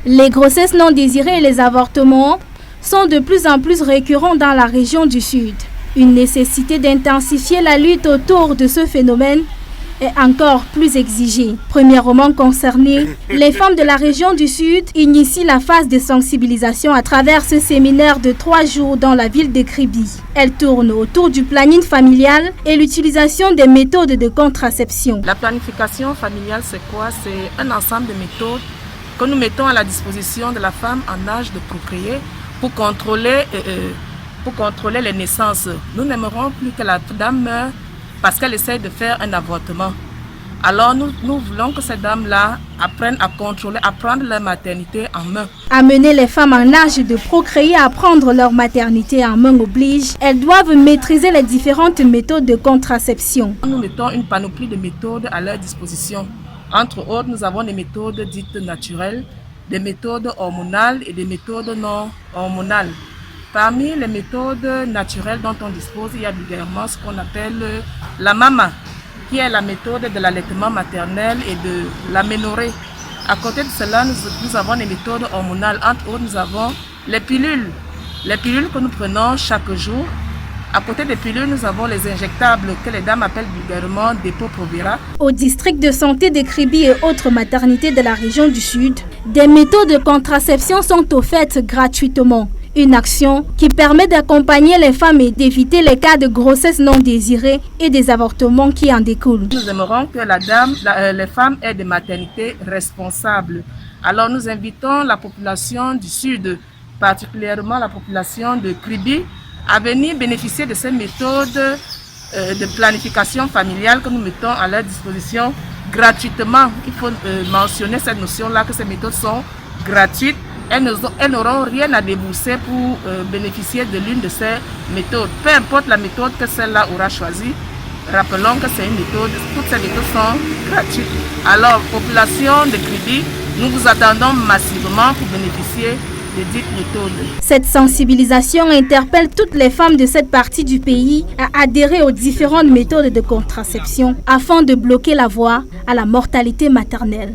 Les grossesses non désirées et les avortements sont de plus en plus récurrents dans la région du Sud. Une nécessité d'intensifier la lutte autour de ce phénomène est encore plus exigée. Premièrement concernées, les femmes de la région du Sud initient la phase de sensibilisation à travers ce séminaire de 3 jours dans la ville de Kribi. Elle tourne autour du planning familial et l'utilisation des méthodes de contraception. La planification familiale, c'est quoi? C'est un ensemble de méthodes que nous mettons à la disposition de la femme en âge de procréer pour contrôler les naissances. Nous n'aimerons plus que la dame meure parce qu'elle essaie de faire un avortement. Alors nous voulons que ces dames-là apprennent à contrôler, à prendre leur maternité en main. Amener les femmes en âge de procréer à prendre leur maternité en main oblige. Elles doivent maîtriser les différentes méthodes de contraception. Nous mettons une panoplie de méthodes à leur disposition. Entre autres, nous avons des méthodes dites naturelles, des méthodes hormonales et des méthodes non hormonales. Parmi les méthodes naturelles dont on dispose, il y a vulgairement ce qu'on appelle la mama, qui est la méthode de l'allaitement maternel et de l'aménorrhée. À côté de cela, nous avons des méthodes hormonales. Entre autres, nous avons les pilules. Les pilules que nous prenons chaque jour. À côté des pilules, nous avons les injectables que les dames appellent vulgairement Depo-Provera. Au district de santé de Kribi et autres maternités de la région du Sud, des méthodes de contraception sont offertes gratuitement. Une action qui permet d'accompagner les femmes et d'éviter les cas de grossesse non désirée et des avortements qui en découlent. Nous aimerions que les femmes aient des maternités responsables. Alors nous invitons la population du Sud, particulièrement la population de Kribi, à venir bénéficier de ces méthodes de planification familiale que nous mettons à leur disposition gratuitement. Il faut mentionner cette notion-là, que ces méthodes sont gratuites. Elles n'auront rien à débourser pour bénéficier de l'une de ces méthodes. Peu importe la méthode que celle-là aura choisie, rappelons que c'est une méthode, toutes ces méthodes sont gratuites. Alors, population de Kribi, nous vous attendons massivement pour bénéficier de dites méthodes. Cette sensibilisation interpelle toutes les femmes de cette partie du pays à adhérer aux différentes méthodes de contraception afin de bloquer la voie à la mortalité maternelle.